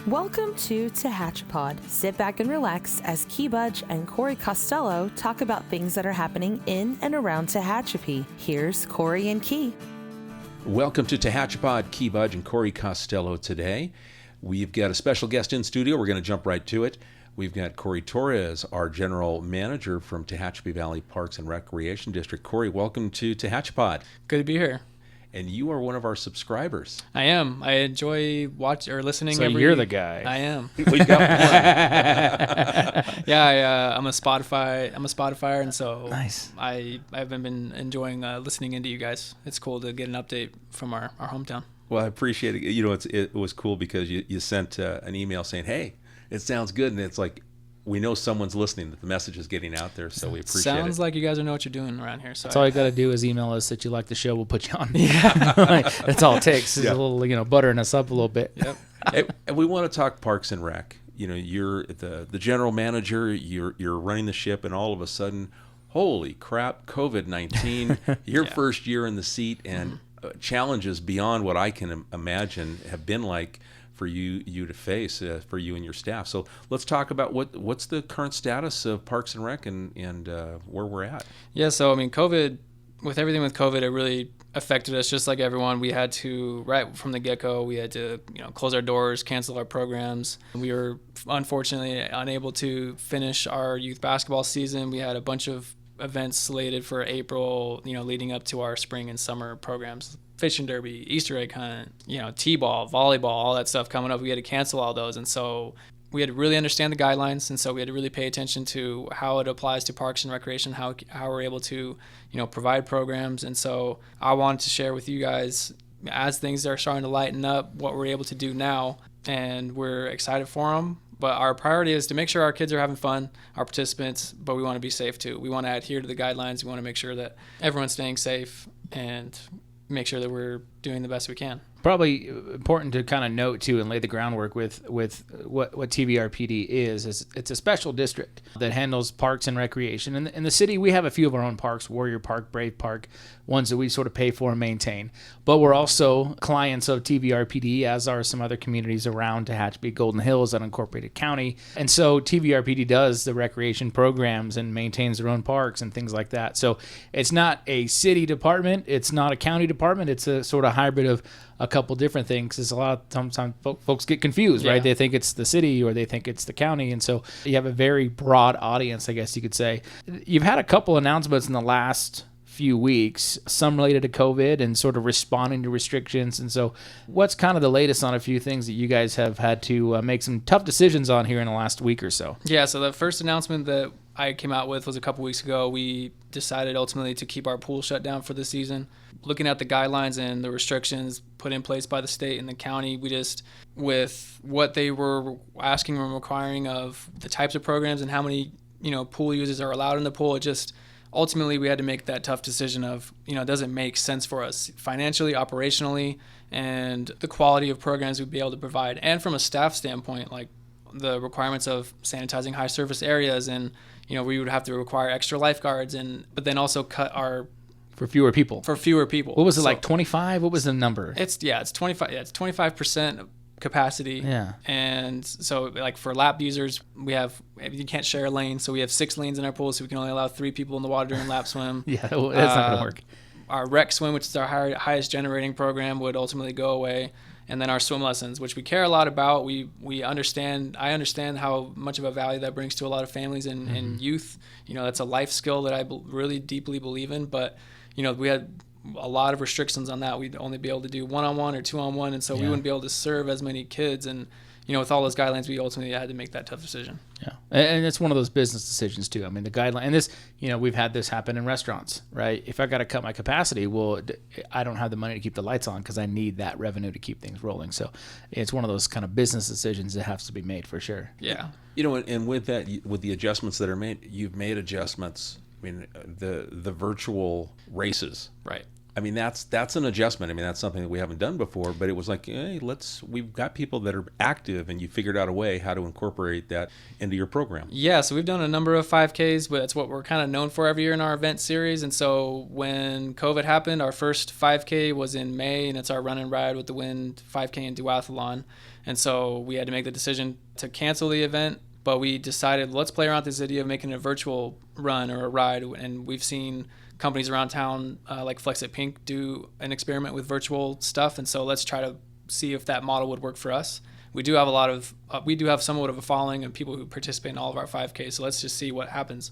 Welcome to TehachaPod. Sit back and relax as Key Budge and Corey Costello talk about things that are happening in and around Tehachapi. Here's Corey and Key. Welcome to TehachaPod, Key Budge and Corey Costello today. We've got a special guest in studio. We're going to jump right to it. We've got Corey Torres, our General Manager from Tehachapi Valley Parks and Recreation District. Corey, welcome to TehachaPod. Good to be here. And you are one of our subscribers. I am. I enjoy listening. So you're the guy. I am. We got one. Yeah, I'm a Spotifyer, and so nice. I've been enjoying listening into you guys. It's cool to get an update from our hometown. Well, I appreciate it. You know, it was cool because you sent an email saying, "Hey, it sounds good," and it's like, we know someone's listening, that the message is getting out there, so we appreciate it. Sounds like you guys know what you're doing around here. So that's all you got to do is email us that you like the show. We'll put you on. Yeah. That's all it takes is a little, buttering us up a little bit. Yep. And we want to talk Parks and Rec. You know, you're the general manager, you're running the ship, and all of a sudden, holy crap, COVID-19, your first year in the seat, and challenges beyond what I can imagine have been like for you to face, for you and your staff. So let's talk about what's the current status of Parks and Rec and where we're at. Yeah, so I mean, with everything with COVID, it really affected us just like everyone. We had to, right from the get-go, we had to close our doors, cancel our programs. We were unfortunately unable to finish our youth basketball season. We had a bunch of events slated for April, leading up to our spring and summer programs. Fishing derby, Easter egg hunt, t-ball, volleyball, all that stuff coming up. We had to cancel all those, and so we had to really understand the guidelines, and so we had to really pay attention to how it applies to parks and recreation, how we're able to provide programs. And so I wanted to share with you guys, as things are starting to lighten up, what we're able to do now, and we're excited for them. But our priority is to make sure our kids are having fun, our participants, but we want to be safe too. We want to adhere to the guidelines. We want to make sure that everyone's staying safe and make sure that we're doing the best we can. Probably important to kind of note too and lay the groundwork with what TVRPD is it's a special district that handles parks and recreation. In the city, we have a few of our own parks, Warrior Park, Brave Park, ones that we sort of pay for and maintain. But we're also clients of TVRPD, as are some other communities around Tehachapi, Golden Hills, unincorporated county. And so TVRPD does the recreation programs and maintains their own parks and things like that. So it's not a city department, it's not a county department, it's a sort of hybrid of a couple different things. Because a lot of sometimes folks get confused, right? They think it's the city or they think it's the county, and so you have a very broad audience, I guess you could say. You've had a couple announcements in the last few weeks, some related to COVID and sort of responding to restrictions. And so what's kind of the latest on a few things that you guys have had to make some tough decisions on here in the last week or so? Yeah, so the first announcement that I came out with was a couple weeks ago. We decided ultimately to keep our pool shut down for the season. Looking at the guidelines and the restrictions put in place by the state and the county, we just, with what they were asking and requiring of the types of programs and how many, pool users are allowed in the pool, it just, ultimately we had to make that tough decision of, does it make sense for us financially, operationally, and the quality of programs we'd be able to provide. And from a staff standpoint, like the requirements of sanitizing high surface areas, and, we would have to require extra lifeguards, but then also cut our... For fewer people. What was it, like 25? What was the number? It's 25. Yeah, it's 25% capacity. Yeah. And so, like, for lap users, you can't share a lane, so we have 6 lanes in our pool, so we can only allow 3 people in the water during lap swim. Yeah, that's not going to work. Our rec swim, which is our highest generating program, would ultimately go away. And then our swim lessons, which we care a lot about. I understand how much of a value that brings to a lot of families and youth. That's a life skill that I really deeply believe in. But, we had a lot of restrictions on that. We'd only be able to do 1-on-1 or 2-on-1. And so we wouldn't be able to serve as many kids. And, with all those guidelines, we ultimately had to make that tough decision. Yeah. And it's one of those business decisions too. I mean, the guideline, and this, we've had this happen in restaurants, right? If I got to cut my capacity, well, I don't have the money to keep the lights on because I need that revenue to keep things rolling. So it's one of those kind of business decisions that has to be made for sure. Yeah. And with that, with the adjustments that are made, you've made adjustments. I mean, the virtual races. Right. I mean, that's an adjustment. I mean, that's something that we haven't done before, but it was like, hey, we've got people that are active, and you figured out a way how to incorporate that into your program. Yeah, so we've done a number of 5Ks, but that's what we're kind of known for every year in our event series. And so when COVID happened, our first 5K was in May, and it's our Run and Ride with the Wind 5K and duathlon. And so we had to make the decision to cancel the event, but we decided, let's play around with this idea of making a virtual run or a ride. And we've seen companies around town like Flex It Pink do an experiment with virtual stuff, and so let's try to see if that model would work for us. We do have somewhat of a following of people who participate in all of our 5Ks, so let's just see what happens.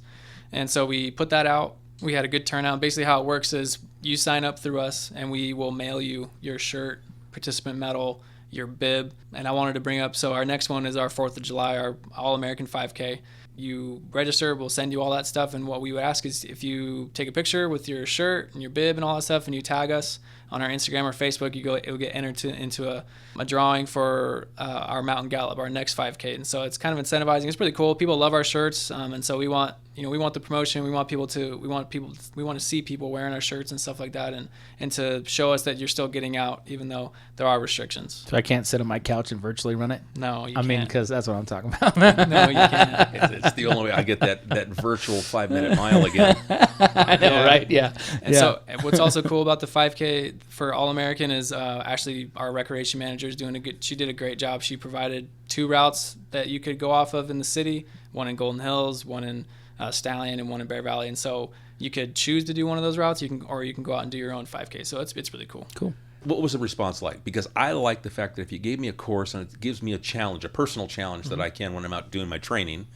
And so we put that out. We had a good turnout. Basically how it works is you sign up through us, and we will mail you your shirt, participant medal, your bib. And I wanted to bring up, so our next one is our 4th of July, our All-American 5K. You register, we'll send you all that stuff, and what we would ask is if you take a picture with your shirt and your bib and all that stuff, and you tag us on our Instagram or Facebook, it'll get entered into a drawing for our Mountain Gallop, our next 5K. And so it's kind of incentivizing. It's pretty cool. People love our shirts, and so we want the promotion. We want to see people wearing our shirts and stuff like that, and to show us that you're still getting out, even though there are restrictions. So I can't sit on my couch and virtually run it? No, you can't. I mean, because that's what I'm talking about. No, you can't. It's the only way I get that virtual 5-minute mile again. I know, right? Yeah. And so what's also cool about the 5K for All-American is Ashley, our recreation manager, is she did a great job. She provided 2 routes that you could go off of in the city, one in Golden Hills, one in Stallion, and one in Bear Valley. And so you could choose to do one of those routes, or you can go out and do your own 5K. So it's really cool. Cool. What was the response like? Because I like the fact that if you gave me a course and it gives me a challenge, a personal challenge that I can when I'm out doing my training,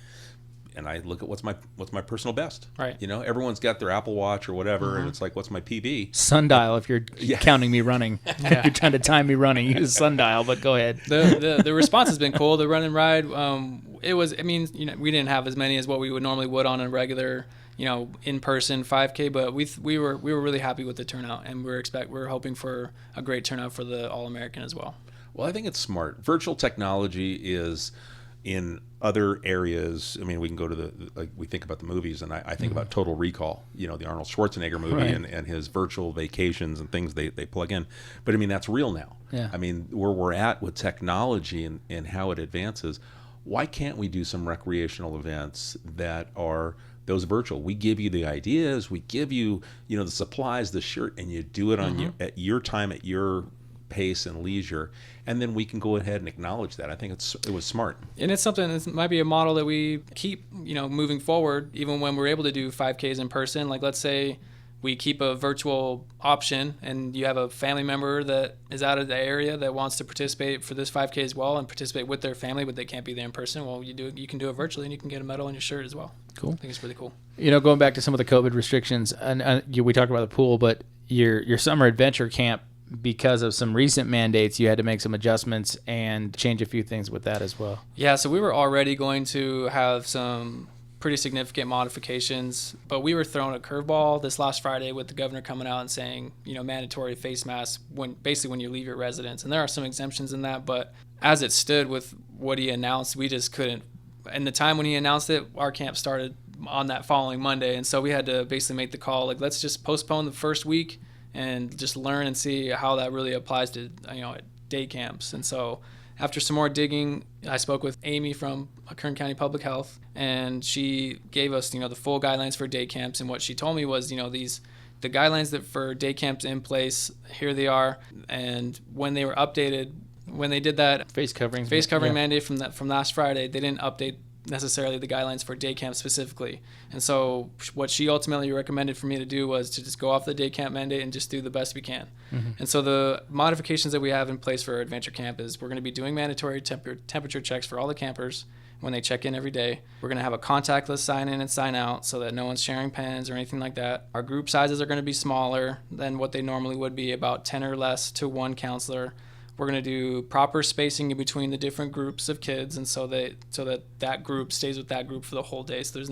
and I look at what's my personal best. Right. You know, everyone's got their Apple Watch or whatever, and it's like, what's my PB? Sundial, if you're counting me running. If you're trying to time me running, use sundial, but go ahead. The response has been cool. The Run and Ride, we didn't have as many as what we would on a regular, in-person 5K, but we were really happy with the turnout, and we're hoping for a great turnout for the All-American as well. Well, I think it's smart. Virtual technology is in other areas. I mean, we can go to we think about the movies, and I think about Total Recall, the Arnold Schwarzenegger movie, right, and his virtual vacations and things they plug in. But I mean, that's real now. Yeah. I mean, where we're at with technology and how it advances, why can't we do some recreational events that are those virtual? We give you the ideas, we give you, the supplies, the shirt, and you do it on at your time, at your pace and leisure, and then we can go ahead and acknowledge that. I think it was smart. And it's something that might be a model that we keep, moving forward, even when we're able to do 5Ks in person. Like, let's say we keep a virtual option, and you have a family member that is out of the area that wants to participate for this 5K as well and participate with their family, but they can't be there in person. Well, you can do it virtually, and you can get a medal on your shirt as well. Cool. I think it's really cool. Going back to some of the COVID restrictions, and we talked about the pool, but your summer adventure camp, because of some recent mandates, you had to make some adjustments and change a few things with that as well. Yeah, so we were already going to have some pretty significant modifications, but we were thrown a curveball this last Friday with the governor coming out and saying, mandatory face masks when you leave your residence. And there are some exemptions in that, but as it stood with what he announced, we just couldn't. And the time when he announced it, our camp started on that following Monday, and so we had to basically make the call, like, let's just postpone the first week and just learn and see how that really applies to day camps. And so after some more digging, I spoke with Amy from Kern County Public Health, and she gave us the full guidelines for day camps. And what she told me was the guidelines that for day camps in place, here they are. And when they were updated, when they did that face covering mandate from last Friday, they didn't update necessarily the guidelines for day camp specifically. And so what she ultimately recommended for me to do was to just go off the day camp mandate and just do the best we can. And so the modifications that we have in place for adventure camp is we're going to be doing mandatory temperature checks for all the campers when they check in every day. We're going to have a contactless sign in and sign out so that no one's sharing pens or anything like that. Our group sizes are going to be smaller than what they normally would be, about 10 or less to one counselor. We're going to do proper spacing in between the different groups of kids, and so that group stays with that group for the whole day. So there's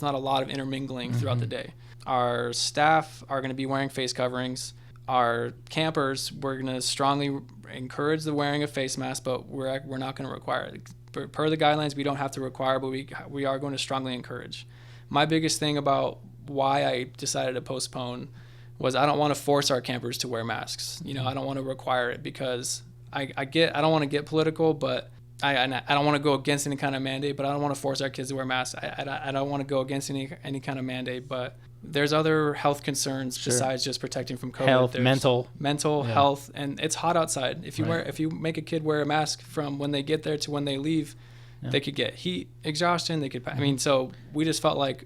not a lot of intermingling throughout the day. Our staff are going to be wearing face coverings. Our campers, we're going to strongly encourage the wearing of face masks, but we're not going to require it. Per the guidelines, we don't have to require, but we are going to strongly encourage. My biggest thing about why I decided to postpone was I don't want to force our campers to wear masks. You know, I don't want to require it because I don't want to get political, but I don't want to go against any kind of mandate, but I don't want to force our kids to wear masks. I don't want to go against any kind of mandate, but there's other health concerns besides just protecting from COVID. Health, there's mental yeah. health, and it's hot outside. If you make a kid wear a mask from when they get there to when they leave, they could get heat exhaustion. They could, I mean, so we just felt like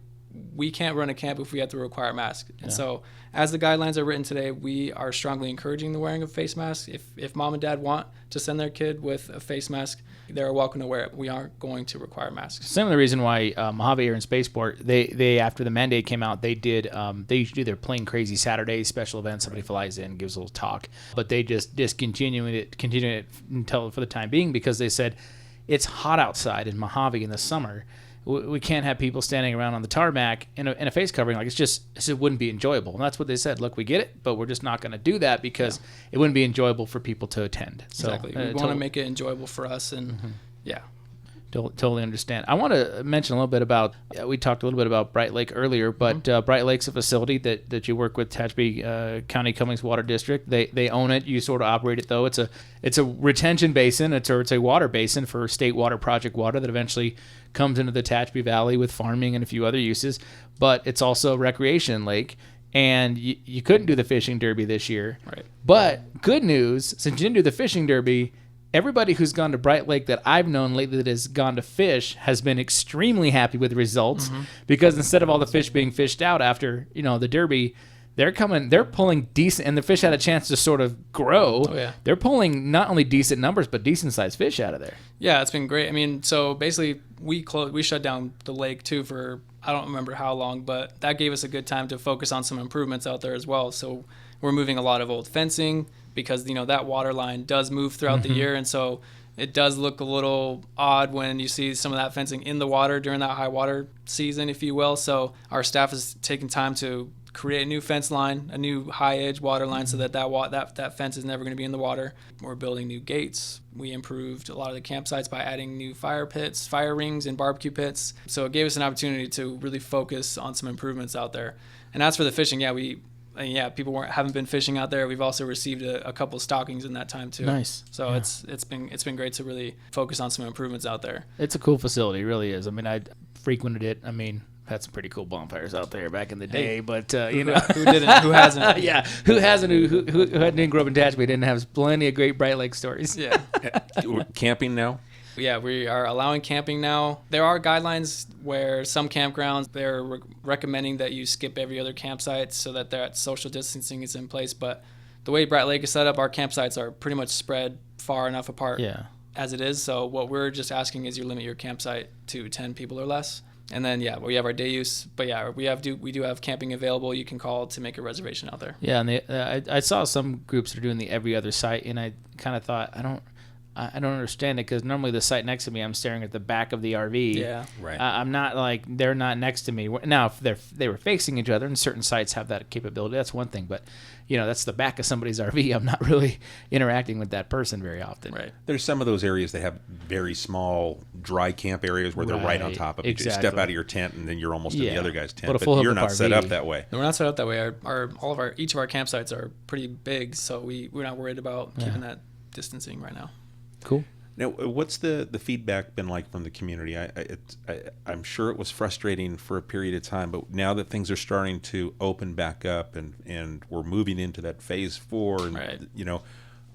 we can't run a camp if we have to require masks. And so as the guidelines are written today, we are strongly encouraging the wearing of face masks. If mom and dad want to send their kid with a face mask, they're welcome to wear it. We aren't going to require masks. Similar reason why Mojave Air and Spaceport, they after the mandate came out, they usually do their Plane Crazy Saturdays special event. Somebody flies in, gives a little talk, but they just discontinued it until for the time being because they said it's hot outside in Mojave in the summer. We can't have people standing around on the tarmac in a face covering. Like it wouldn't be enjoyable. And that's what they said. Look, we get it, but we're just not going to do that because it wouldn't be enjoyable for people to attend. So, exactly. We want to make it enjoyable for us. And totally understand. I want to mention a little bit about, we talked a little bit about Brite Lake earlier, but Brite Lake's a facility that you work with Tehachapi County Cummings Water District. They own it. You sort of operate it, though. It's a retention basin. It's a water basin for state water project water that eventually comes into the Tehachapi Valley with farming and a few other uses. But it's also a recreation lake. And you couldn't do the fishing derby this year. Right. But good news, since you didn't do the fishing derby, everybody who's gone to Brite Lake that I've known lately that has gone to fish has been extremely happy with the results because instead of all the fish being fished out after, the derby, they're pulling decent, and the fish had a chance to sort of grow. Oh, yeah. They're pulling not only decent numbers, but decent sized fish out of there. Yeah, it's been great. I mean, so basically we shut down the lake too for, I don't remember how long, but that gave us a good time to focus on some improvements out there as well. So we're moving a lot of old fencing because, that water line does move throughout the year. And so it does look a little odd when you see some of that fencing in the water during that high water season, if you will. So our staff is taking time to create a new fence line, a new high edge water line so that fence is never going to be in the water. We're building new gates. We improved a lot of the campsites by adding new fire pits, fire rings, and barbecue pits. So it gave us an opportunity to really focus on some improvements out there. And as for the fishing, people haven't been fishing out there. We've also received a couple stockings in that time too. Nice. So it's been great to really focus on some improvements out there. It's a cool facility, it really is. I mean, I frequented it. I mean, had some pretty cool bonfires out there back in the day, but who didn't? Who hasn't? Yeah, who hasn't? Who didn't grow up in Tehachapi didn't have plenty of great Brite Lake stories. Yeah. Camping now? Yeah, we are allowing camping now. There are guidelines where some campgrounds, they're recommending that you skip every other campsite so that that social distancing is in place. But the way Brite Lake is set up, our campsites are pretty much spread far enough apart as it is. So what we're just asking is you limit your campsite to 10 people or less. And then, we have our day use. But, we do have camping available. You can call to make a reservation out there. Yeah, and I saw some groups that are doing the every other site, and I kind of thought, I don't understand it because normally the site next to me, I'm staring at the back of the RV. Yeah, right. I'm not like they're not next to me. Now, if they were facing each other, and certain sites have that capability, that's one thing. But that's the back of somebody's RV. I'm not really interacting with that person very often. Right. There's some of those areas that have very small dry camp areas where they're right on top of it. Exactly. You step out of your tent and then you're almost in the other guy's tent. But a full you're not RV. set up that way. No, we're not set up that way. Each of our campsites are pretty big, so we're not worried about keeping that distancing right now. Cool. Now, what's the feedback been like from the community? I'm sure it was frustrating for a period of time, but now that things are starting to open back up and we're moving into that phase 4, and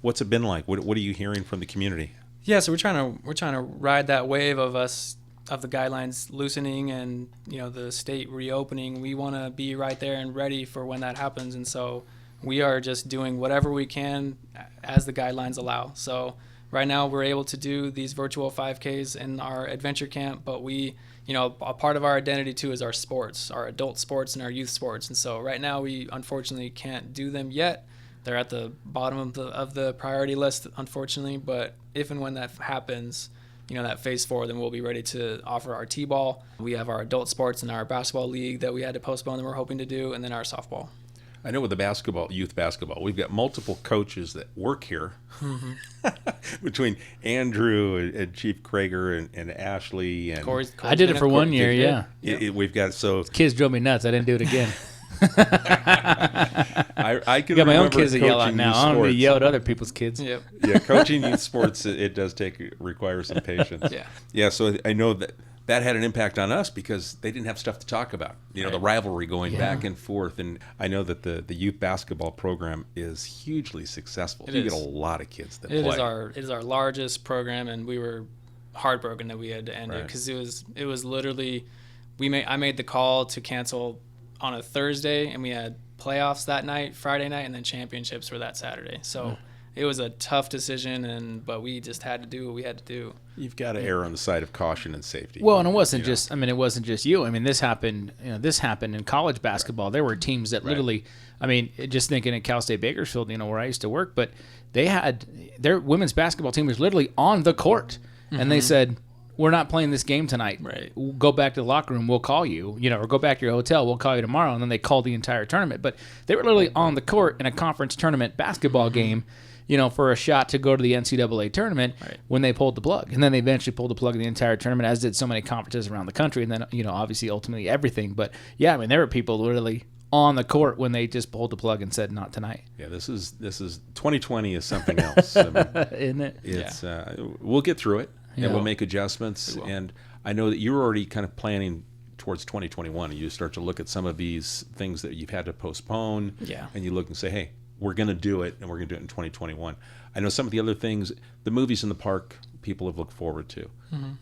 what's it been like? What are you hearing from the community? Yeah, so we're trying to ride that wave of the guidelines loosening and the state reopening. We want to be right there and ready for when that happens, and so we are just doing whatever we can as the guidelines allow. So right now, we're able to do these virtual 5Ks in our adventure camp, but a part of our identity too is our sports, our adult sports and our youth sports. And so right now, we unfortunately can't do them yet. They're at the bottom of the priority list, unfortunately. But if and when that happens, that phase 4, then we'll be ready to offer our T-ball. We have our adult sports and our basketball league that we had to postpone that we're hoping to do, and then our softball. I know with the youth basketball, we've got multiple coaches that work here between Andrew and Chief Krager and Ashley and Corey's I did it for 1 year. We've got kids drove me nuts. I didn't do it again. I can got my own remember kids to yell at coaching now. youth I don't need to sports. yell at other people's kids. Yep. Yeah, coaching youth sports, it does require some patience. Yeah. Yeah, so I know that had an impact on us because they didn't have stuff to talk about. You know, the rivalry going back and forth. And I know that the youth basketball program is hugely successful. You get a lot of kids that play. It is our largest program, and we were heartbroken that we had to end it because it was literally I made the call to cancel on a Thursday, and we had playoffs that night, Friday night, and then championships were that Saturday. So it was a tough decision, but we just had to do what we had to do. You've got to err on the side of caution and safety. Well, and it wasn't just. I mean, it wasn't just you. I mean, this happened. This happened in college basketball. There were teams that literally. I mean, just thinking at Cal State Bakersfield, where I used to work, but they had their women's basketball team was literally on the court, and they said, "We're not playing this game tonight. Right. Go back to the locker room. We'll call you. Or go back to your hotel. We'll call you tomorrow." And then they called the entire tournament. But they were literally on the court in a conference tournament basketball game. For a shot to go to the NCAA tournament when they pulled the plug. And then they eventually pulled the plug in the entire tournament, as did so many conferences around the country. And then, obviously, ultimately everything. But, yeah, I mean, there were people literally on the court when they just pulled the plug and said, not tonight. Yeah, this is 2020 is something else. I mean, isn't it? It's, we'll get through it, and we'll make adjustments. And I know that you're already kind of planning towards 2021, and you start to look at some of these things that you've had to postpone. Yeah. And you look and say, hey, we're going to do it, and we're going to do it in 2021. I know some of the other things, the movies in the park, people have looked forward to.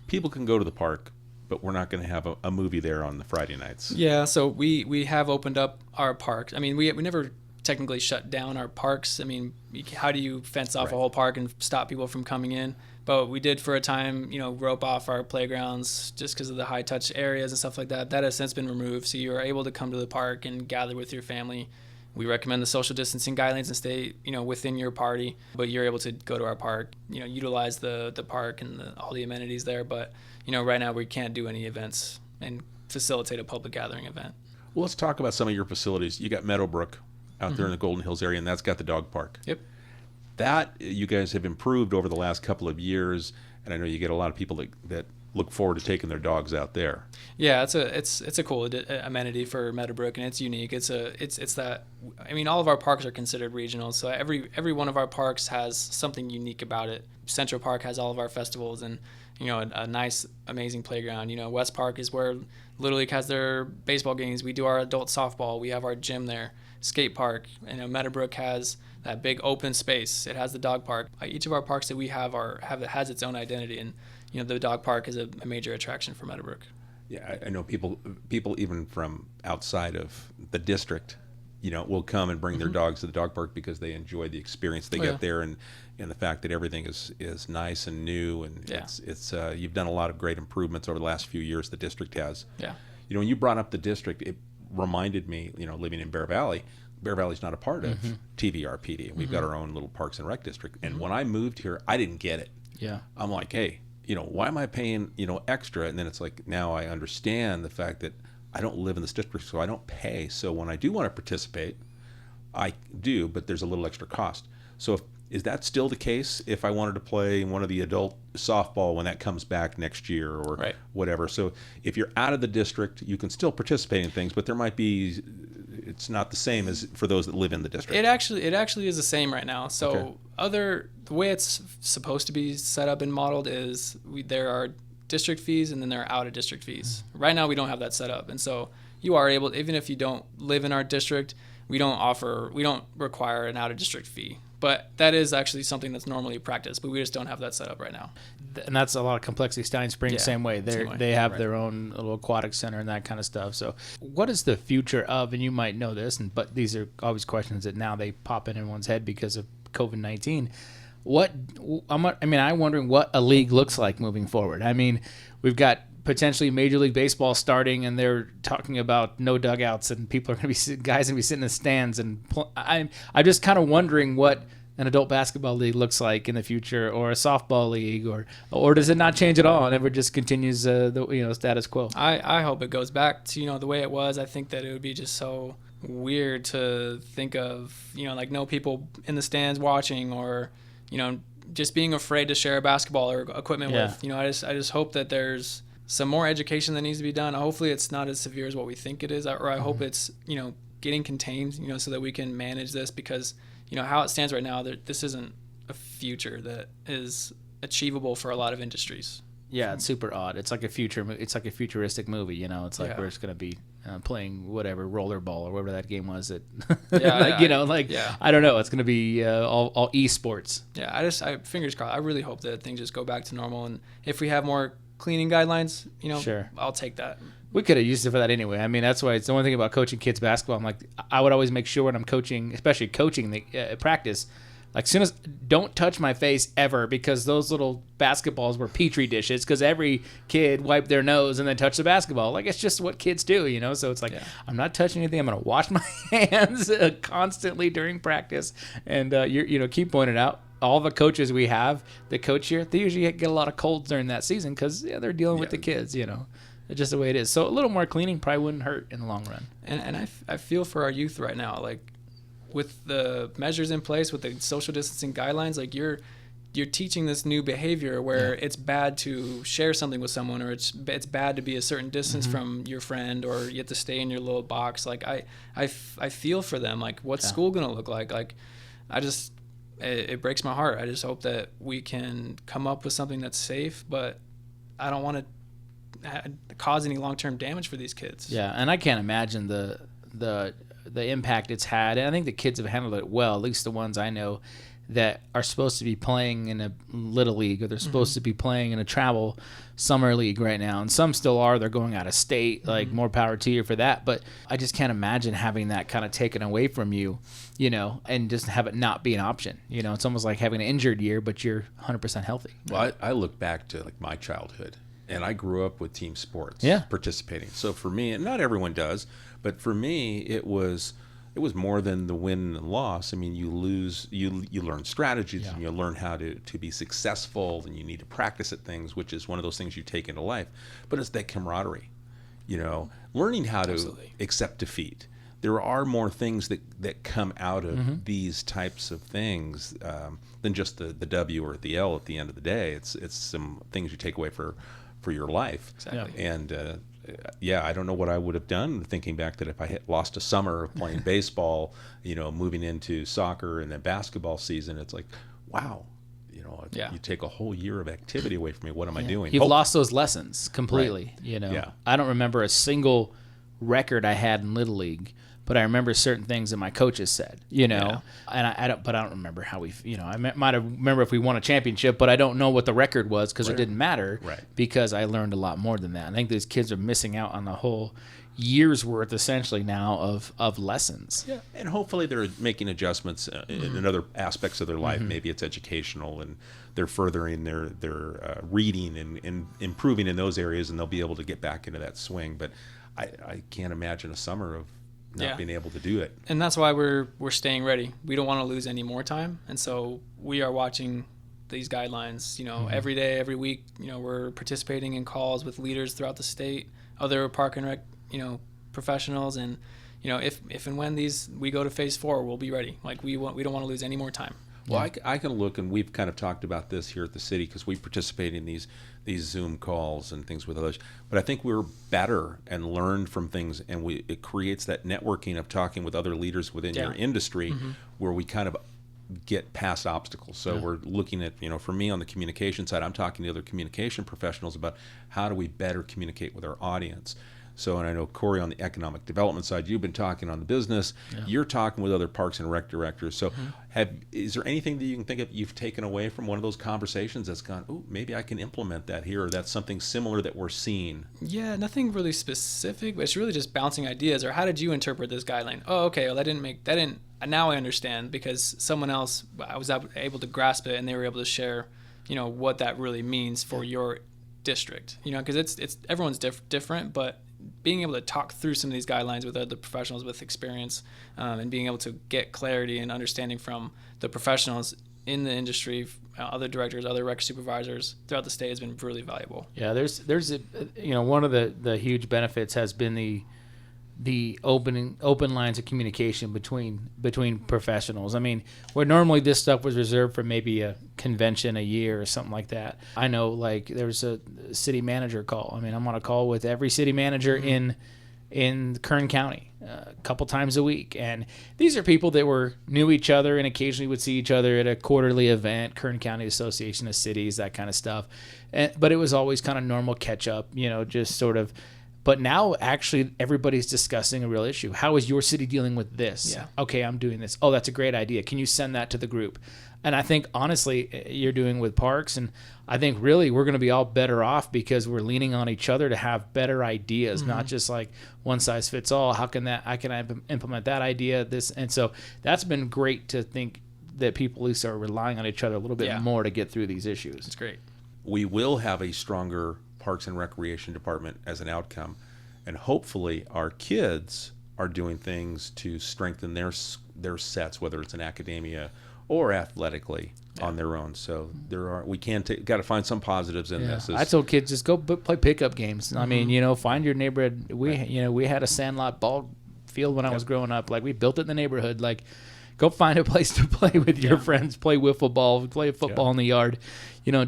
People can go to the park, but we're not going to have a movie there on the Friday nights. Yeah, so we have opened up our parks. I mean, we never technically shut down our parks. I mean, how do you fence off a whole park and stop people from coming in? But we did for a time, rope off our playgrounds just because of the high-touch areas and stuff like that. That has since been removed, so you are able to come to the park and gather with your family. We recommend the social distancing guidelines and stay, within your party, but you're able to go to our park, utilize the park and all the amenities there. But, right now we can't do any events and facilitate a public gathering event. Well, let's talk about some of your facilities. You got Meadowbrook out there in the Golden Hills area, and that's got the dog park. Yep. That you guys have improved over the last couple of years, and I know you get a lot of people that look forward to taking their dogs out there. Yeah, it's a cool amenity for Meadowbrook, and it's unique. It's that. I mean, all of our parks are considered regional, so every one of our parks has something unique about it. Central Park has all of our festivals, and a nice, amazing playground. West Park is where Little League has their baseball games. We do our adult softball. We have our gym there. Skate Park. Meadowbrook has that big open space. It has the dog park. Each of our parks that we have has its own identity, and the dog park is a major attraction for Meadowbrook. Yeah, I know people even from outside of the district, will come and bring their dogs to the dog park because they enjoy the experience they get there, and the fact that everything is nice and new, and it's you've done a lot of great improvements over the last few years. The district has. Yeah. When you brought up the district, it reminded me, living in Bear Valley. Bear Valley's not a part of TVRPD. We've got our own little Parks and Rec district. And when I moved here, I didn't get it. Yeah. I'm like, hey, why am I paying, extra? And then it's like, now I understand the fact that I don't live in this district, so I don't pay. So when I do want to participate, I do, but there's a little extra cost. So is that still the case if I wanted to play one of the adult softball when that comes back next year or whatever? So if you're out of the district, you can still participate in things, but there might be, it's not the same as for those that live in the district. It actually is the same right now. So the way it's supposed to be set up and modeled is there are district fees and then there are out of district fees. Right now we don't have that set up, and so you are able, even if you don't live in our district, we don't require an out of district fee. But that is actually something that's normally practiced, but we just don't have that set up right now. And that's a lot of complexity. Stein Springs, same way. They have their own little aquatic center and that kind of stuff. So what is the future of, and you might know this, but these are always questions that now they pop in everyone's head because of COVID-19. I'm wondering what a league looks like moving forward. I mean, we've got potentially Major League Baseball starting, and they're talking about no dugouts, and people are going to be guys going to be sitting in the stands. And I'm just kind of wondering what an adult basketball league looks like in the future, or a softball league, or does it not change at all and ever just continues the status quo? I hope it goes back to the way it was. I think that it would be just so weird to think of like no people in the stands watching, or just being afraid to share a basketball or equipment with. I just hope that there's some more education that needs to be done. Hopefully it's not as severe as what we think it is, or I hope it's getting contained, so that we can manage this, because, how it stands right now, this isn't a future that is achievable for a lot of industries. Yeah, it's super odd. It's like a futuristic movie, It's like we're just gonna be playing whatever rollerball or whatever that game was. That I don't know. It's gonna be all esports. Yeah, I fingers crossed. I really hope that things just go back to normal, and if we have more cleaning guidelines, sure, I'll take that. We could have used it for that anyway. I mean, that's why it's the one thing about coaching kids basketball. I'm like, I would always make sure when I'm coaching, especially coaching the practice, like, soon as don't touch my face ever, because those little basketballs were petri dishes, because every kid wiped their nose and then touched the basketball. Like, it's just what kids do, So it's like, I'm not touching anything. I'm going to wash my hands constantly during practice. And keep pointing out, all the coaches we have that coach here, they usually get a lot of colds during that season, because they're dealing with the kids, It's just the way it is. So a little more cleaning probably wouldn't hurt in the long run. And I feel for our youth right now, like, with the measures in place, with the social distancing guidelines, like, you're teaching this new behavior where it's bad to share something with someone, or it's bad to be a certain distance from your friend, or you have to stay in your little box. Like, I feel for them. Like, what's school gonna look like? Like, it breaks my heart. I just hope that we can come up with something that's safe, but I don't want to cause any long-term damage for these kids. Yeah, and I can't imagine the impact it's had. And I think the kids have handled it well, at least the ones I know that are supposed to be playing in a little league, or they're supposed to be playing in a travel summer league right now. And some still are. They're going out of state. Like, more power to you for that. But I just can't imagine having that kind of taken away from you, and just have it not be an option. It's almost like having an injured year, but you're 100% healthy. Well, I look back to, like, my childhood, and I grew up with team sports, participating. So for me, and not everyone does, but for me, it was more than the win and loss. I mean, you learn strategies, and you learn how to be successful, and you need to practice at things, which is one of those things you take into life. But it's that camaraderie, learning how to accept defeat. There are more things that come out of these types of things than just the W or the L at the end of the day. It's some things you take away for your life. Exactly. And I don't know what I would have done, thinking back that if I had lost a summer of playing baseball, moving into soccer and then basketball season, it's like, wow, you take a whole year of activity away from me. What am I doing? You've lost those lessons completely. Yeah. I don't remember a single record I had in Little League, but I remember certain things that my coaches said, and I don't remember how I might have remember if we won a championship, but I don't know what the record was, because it didn't matter, because I learned a lot more than that. I think these kids are missing out on the whole year's worth, essentially, now of lessons. Yeah, and hopefully they're making adjustments in other aspects of their life. Maybe it's educational, and they're furthering their reading and improving in those areas, and they'll be able to get back into that swing. But I can't imagine a summer of not being able to do it. And that's why we're staying ready. We don't want to lose any more time, and so we are watching these guidelines, every day, every week. We're participating in calls with leaders throughout the state, other park and rec, professionals, and if and when we go to phase 4, we'll be ready. Like, we don't want to lose any more time. Well, I can look, and we've kind of talked about this here at the city, because we participate in these Zoom calls and things with others. But I think we're better and learned from things, and it creates that networking of talking with other leaders within your industry, where we kind of get past obstacles. So we're looking at, for me on the communication side, I'm talking to other communication professionals about how do we better communicate with our audience. So, and I know, Corey, on the economic development side, you've been talking on the business. You're talking with other parks and rec directors. So is there anything that you can think of you've taken away from one of those conversations that's gone, oh, maybe I can implement that here, or that's something similar that we're seeing? Yeah, nothing really specific, but it's really just bouncing ideas. Or how did you interpret this guideline? Oh, okay, well, now I understand, because someone else, I was able to grasp it, and they were able to share, what that really means for your district. Because it's everyone's different, but being able to talk through some of these guidelines with other professionals with experience, and being able to get clarity and understanding from the professionals in the industry, other directors, other rec supervisors throughout the state has been really valuable. Yeah, there's one of the huge benefits has been the open lines of communication between professionals. I mean, where normally this stuff was reserved for maybe a convention a year or something like that. I know, like, there's a city manager call. I mean, I'm on a call with every city manager in in Kern County a couple times a week. And these are people that knew each other and occasionally would see each other at a quarterly event, Kern County Association of Cities, that kind of stuff. But it was always kind of normal catch up, just sort of. But now actually everybody's discussing a real issue. How is your city dealing with this? Yeah. Okay, I'm doing this. Oh, that's a great idea. Can you send that to the group? And I think, honestly, you're doing with parks, and I think really we're going to be all better off because we're leaning on each other to have better ideas, not just like one size fits all. How can I implement that idea? This, and so that's been great to think that people at least are relying on each other a little bit more to get through these issues. It's great. We will have a stronger Parks and Recreation Department as an outcome, and hopefully our kids are doing things to strengthen their sets, whether it's in academia or athletically on their own. So we got to find some positives in this. I told kids, just go play pickup games. I mean, find your neighborhood. We had a sandlot ball field when I was growing up. Like, we built it in the neighborhood. Like, go find a place to play with your friends, play wiffle ball, play football in the yard.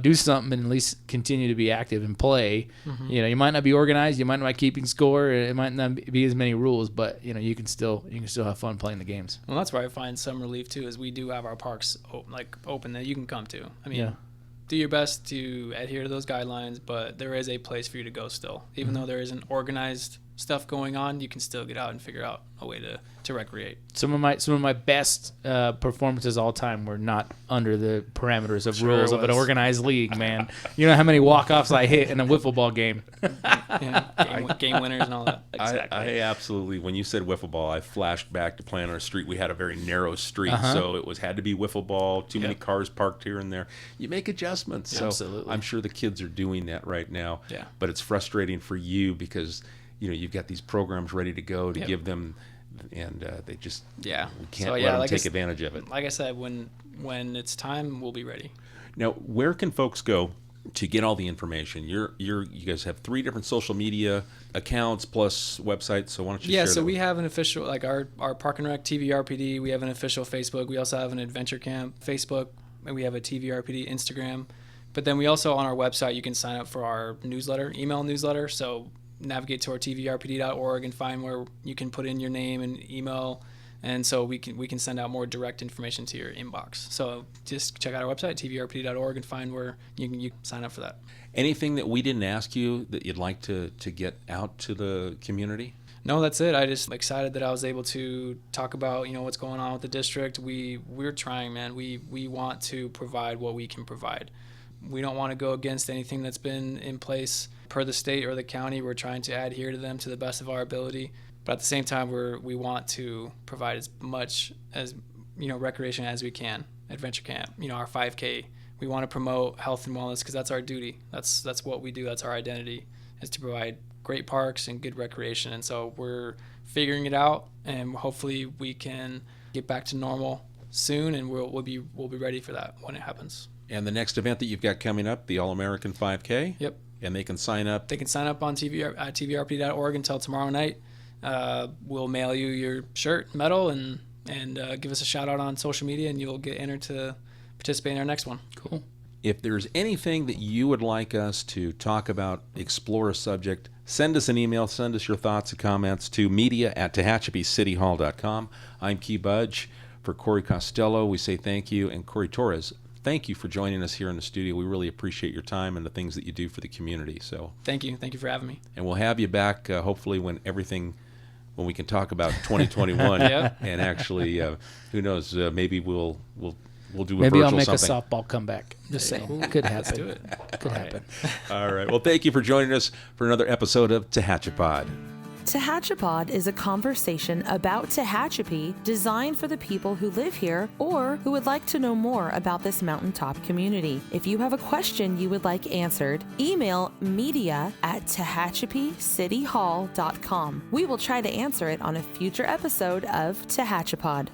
Do something and at least continue to be active and play. You might not be organized, you might not be keeping score, it might not be as many rules, but you can still have fun playing the games. Well, that's where I find some relief too, is we do have our parks open that you can come to. I mean, do your best to adhere to those guidelines, but there is a place for you to go still. Even though there isn't organized stuff going on, you can still get out and figure out a way to recreate. Some of my best performances all time were not under the parameters of rules of an organized league, man. You know how many walk-offs I hit in a wiffle ball game. Game winners and all that. Exactly. I absolutely, when you said wiffle ball, I flashed back to playing on a street. We had a very narrow street, so it had to be wiffle ball, too many cars parked here and there. You make adjustments. So absolutely. I'm sure the kids are doing that right now. Yeah. But it's frustrating for you because you've got these programs ready to go to give them, and they just we can't let them take advantage of it. Like I said, when it's time, we'll be ready. Now, where can folks go to get all the information? You guys have 3 different social media accounts plus websites, so why don't you share that? So we have an official, like our Park and Rec TVRPD, we have an official Facebook, we also have an Adventure Camp Facebook, and we have a TVRPD Instagram. But then we also, on our website, you can sign up for our email newsletter, so navigate to our tvrpd.org and find where you can put in your name and email, and so we can send out more direct information to your inbox. So just check out our website, tvrpd.org, and find where you can sign up for that. Anything that we didn't ask you that you'd like to get out to the community? No, that's it. I just excited that I was able to talk about what's going on with the district. We're trying, man. We want to provide what we can provide. We don't want to go against anything that's been in place per the state or the county. We're trying to adhere to them to the best of our ability. But at the same time, we want to provide as much as recreation as we can. Adventure camp, our 5K. We want to promote health and wellness because that's our duty. That's what we do. That's our identity, is to provide great parks and good recreation. And so we're figuring it out, and hopefully we can get back to normal soon, and we'll be ready for that when it happens. And the next event that you've got coming up, the All-American 5K? Yep. And they can sign up? They can sign up on tvrpd.org until tomorrow night. We'll mail you your shirt, medal, and give us a shout out on social media, and you'll get entered to participate in our next one. Cool. If there's anything that you would like us to talk about, explore a subject, send us an email, send us your thoughts and comments to media@TehachapiCityHall.com. I'm Key Budge. For Corey Costello, we say thank you, and Corey Torres, thank you for joining us here in the studio. We really appreciate your time and the things that you do for the community. So thank you for having me. And we'll have you back hopefully when we can talk about 2021. And actually, who knows? Maybe we'll do a virtual something. Maybe I'll make a softball comeback. Just saying, could happen. Let's do it. Could happen. All right. Well, thank you for joining us for another episode of TehachaPod. TehachaPod is a conversation about Tehachapi designed for the people who live here or who would like to know more about this mountaintop community. If you have a question you would like answered, email media@TehachapiCityHall.com. We will try to answer it on a future episode of TehachaPod.